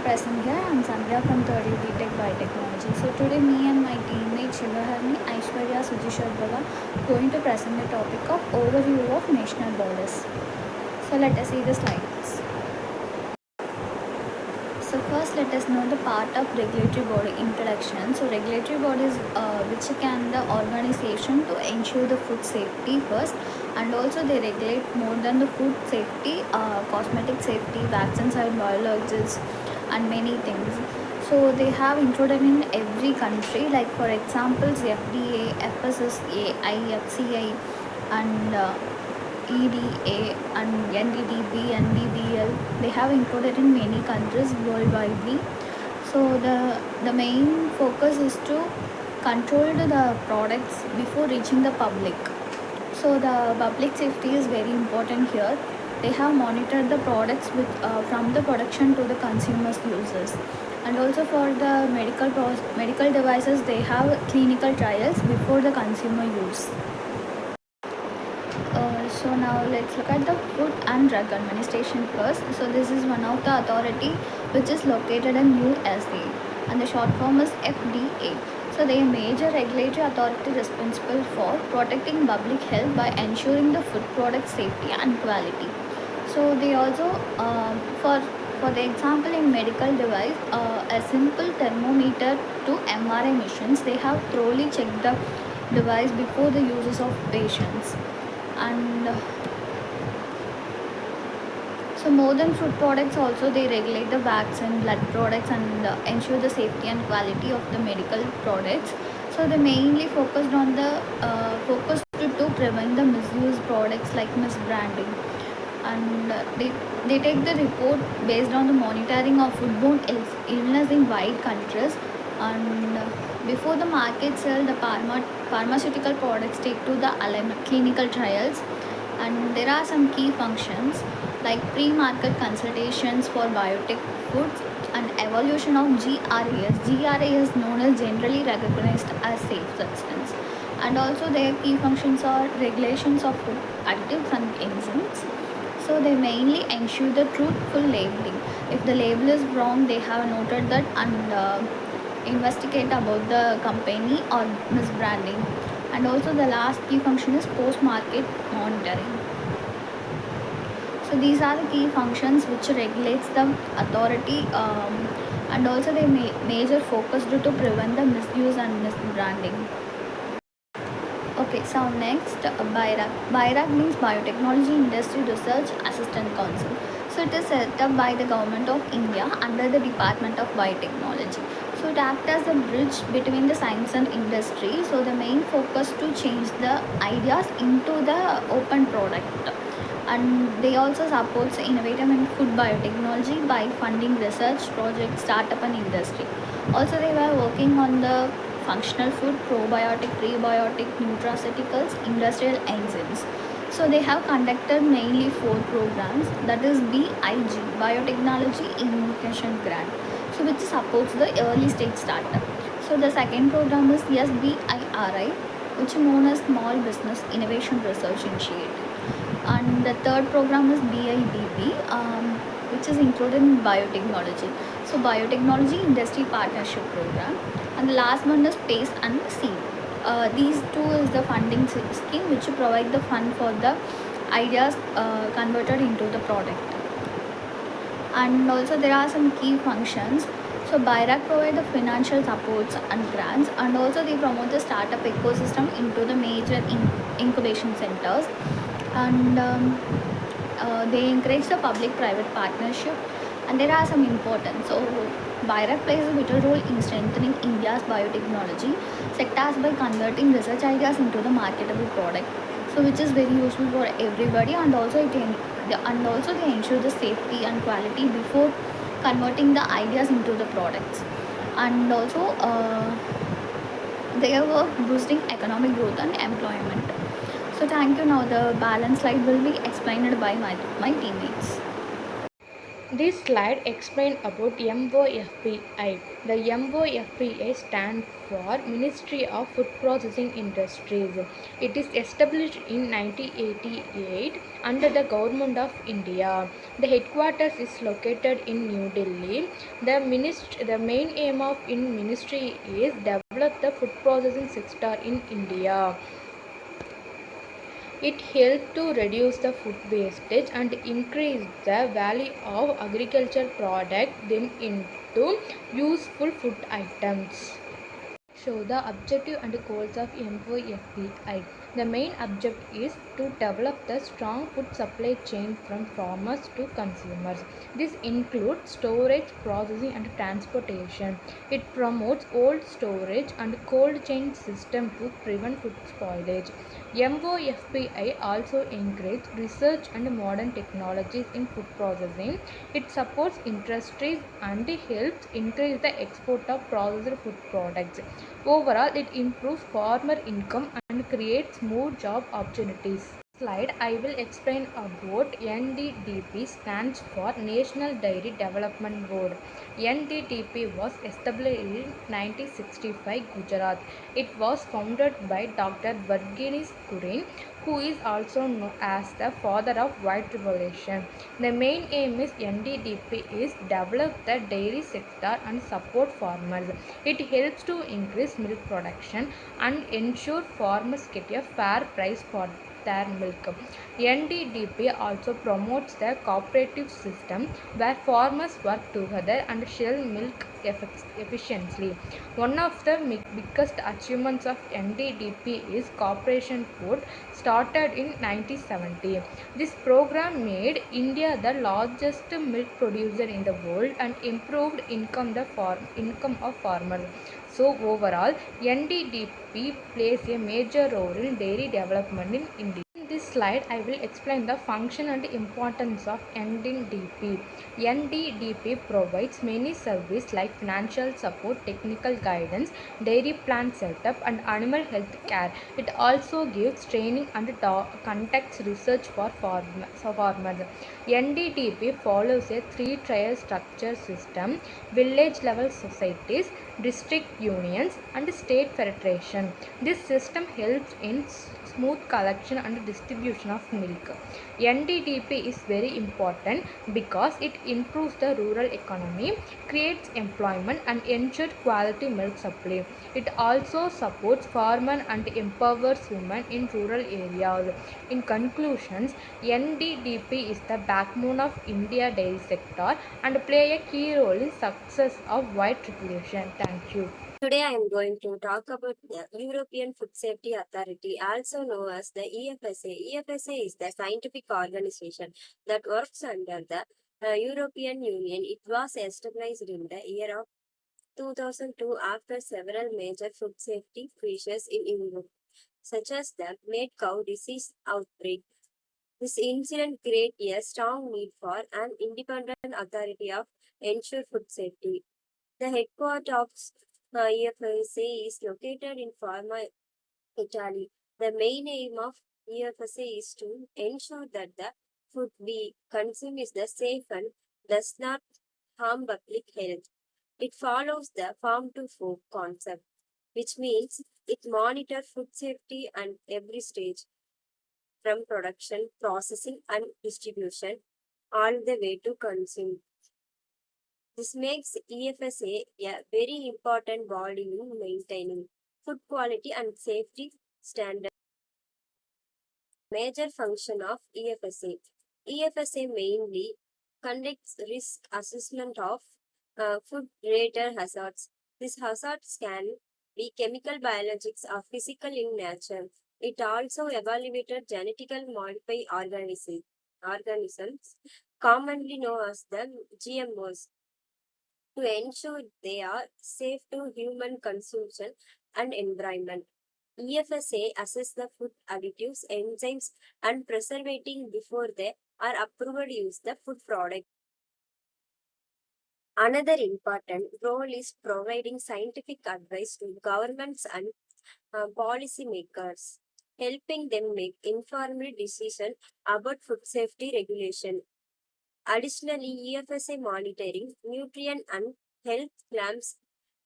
present here. I'm Sandhya from 30 BTech Biotechnology. So today me and my teammate Shivaharni, Aishwarya, Sujishwar Bala going to present the topic of overview of national borders. So let us see the slides. So first let us know the part of regulatory body introduction. So regulatory bodies which can the organization to ensure the food safety first, and also they regulate more than the food safety, cosmetic safety, vaccines and biologics and many things. So they have included in every country, like for examples FDA, FSSA, IFCI and EDA and NDDB and BBL. They have included in many countries worldwide. So the main focus is to control the products before reaching the public. So the public safety is very important here. They have monitored the products from the production to the consumers users, and also for the medical devices they have clinical trials before the consumer use. So now let's look at the Food and Drug Administration first. So this is one of the authority which is located in USA, and the short form is FDA. So they are major regulatory authority responsible for protecting public health by ensuring the food product safety and quality. So they also for the example in medical device, a simple thermometer to MRI machines, they have thoroughly checked the device before the uses of patients. And so more than food products, also they regulate the vaccine, blood products and ensure the safety and quality of the medical products. So they mainly focused on the focus to prevent the misuse products like misbranding, and they take the report based on the monitoring of foodborne illness in wide countries. And before the market sell, the pharmaceutical products take to the clinical trials. And there are some key functions like pre-market consultations for biotech foods and evaluation of GRAS. GRAS is known as generally recognized as safe substance. And also their key functions are regulations of food additives and enzymes. So they mainly ensure the truthful labeling. If the label is wrong, they have noted that and investigate about the company or misbranding. And also the last key function is post-market monitoring. So these are the key functions which regulates the authority, and also they major focus to prevent the misuse and misbranding. Okay, so next BIRAC. BIRAC means Biotechnology Industry Research Assistant Council. So it is set up by the Government of India under the Department of Biotechnology. So it acts as a bridge between the science and industry. So the main focus to change the ideas into the open product. And they also support innovative in food biotechnology by funding research projects, startup and industry. Also they were working on the functional food, probiotic, prebiotic, nutraceuticals, industrial enzymes. So they have conducted mainly 4 programs, that is BIG, Biotechnology Innovation Grant, so which supports the early stage startup. So the second program is SBIRI, which is known as Small Business Innovation Research Initiative. And the third program is BIDB, which is included in biotechnology. So biotechnology industry partnership program. And the last one is space and seed. These two is the funding scheme which provide the fund for the ideas converted into the product. And also there are some key functions. So BIRAC provide the financial supports and grants, and also they promote the startup ecosystem into the major incubation centers. And they encourage the public-private partnership, and there are some importance. So BIRAC plays a vital role in strengthening India's biotechnology sectors by converting research ideas into the marketable product, so which is very useful for everybody. And also they ensure the safety and quality before converting the ideas into the products. And also they work boosting economic growth and employment. So thank you. Now the balance slide will be explained by my teammates. This slide explains about MOFPI. The MOFPI stands for Ministry of Food Processing Industries. It is established in 1988 under the Government of India. The headquarters is located in New Delhi. The main aim of in ministry is develop the food processing sector in India. It helps to reduce the food wastage and increase the value of agricultural products them into useful food items. Show the objective and goals of MOFPI. The main objective is to develop the strong food supply chain from farmers to consumers. This includes storage, processing, and transportation. It promotes cold storage and cold chain system to prevent food spoilage. MOFPI also encourages research and modern technologies in food processing. It supports industries and helps increase the export of processed food products. Overall, it improves farmer income and creates more job opportunities. Slide I will explain about NDDP stands for National Dairy Development Board. NDDP was established in 1965 Gujarat. It was founded by Dr. Varghese Kurin, who is also known as the father of white revolution. The main aim is NDDP is develop the dairy sector and support farmers. It helps to increase milk production and ensure farmers get a fair price for their milk. NDDP also promotes the cooperative system where farmers work together and sell milk efficiently. One of the biggest achievements of NDDP is Corporation Food, started in 1970. This program made India the largest milk producer in the world and improved income of farmers. So overall, NDDP plays a major role in dairy development in India. In this slide, I will explain the function and importance of NDDP. NDDP provides many services like financial support, technical guidance, dairy plant setup, and animal health care. It also gives training and conducts research for farmers. NDDP follows a three-tier structure system: village level societies, district unions, and state federation. This system helps in smooth collection and distribution of milk. NDDP is very important because it improves the rural economy, creates employment, and ensures quality milk supply. It also supports farmers and empowers women in rural areas. In conclusions, NDDP is the backbone of India dairy sector and play a key role in success of white revolution. Thank you. Today I am going to talk about the European Food Safety Authority, also known as the EFSA. EFSA is the scientific organization that works under the European Union. It was established in the year of 2002 after several major food safety breaches in Europe, such as the mad cow disease outbreak. This incident created a strong need for an independent authority of ensure food safety. The headquarters of EFSA is located in Parma, Italy. The main aim of EFSA is to ensure that the food we consume is the safe and does not harm public health. It follows the farm to fork concept, which means it monitors food safety and every stage from production, processing, and distribution all the way to consume. This makes EFSA a very important body in maintaining food quality and safety standards. Major function of EFSA. EFSA mainly conducts risk assessment of food-related hazards. These hazards can be chemical, biologics, or physical in nature. It also evaluated genetically modified organisms, commonly known as the GMOs, to ensure they are safe to human consumption and environment. EFSA assess the food additives, enzymes, and preservating before they are approved to use the food product. Another important role is providing scientific advice to governments and policy makers, helping them make informed decisions about food safety regulation. Additionally, EFSA monitoring nutrient and health claims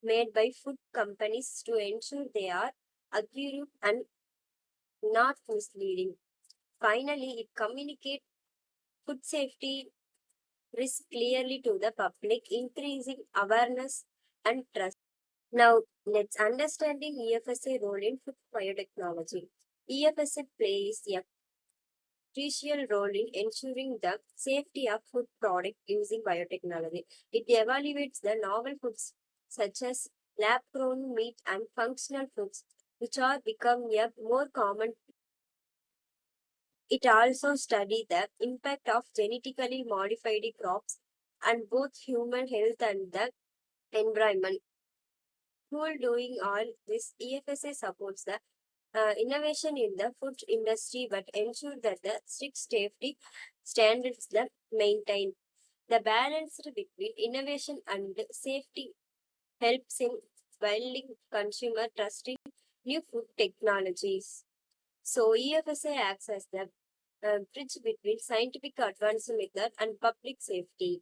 made by food companies to ensure they are accurate and not misleading. Finally, it communicates food safety risk clearly to the public, increasing awareness and trust. Now, let's understanding EFSA role in food biotechnology. EFSA plays a crucial role in ensuring the safety of food product using biotechnology. It evaluates the novel foods such as lab-grown meat and functional foods, which are becoming a more common. It also studies the impact of genetically modified crops on both human health and the environment. While doing all this, EFSA supports the innovation in the food industry but ensure that the strict safety standards are maintained. The balance between innovation and safety helps in building consumer trust in new food technologies. So EFSA acts as the bridge between scientific advanced method and public safety.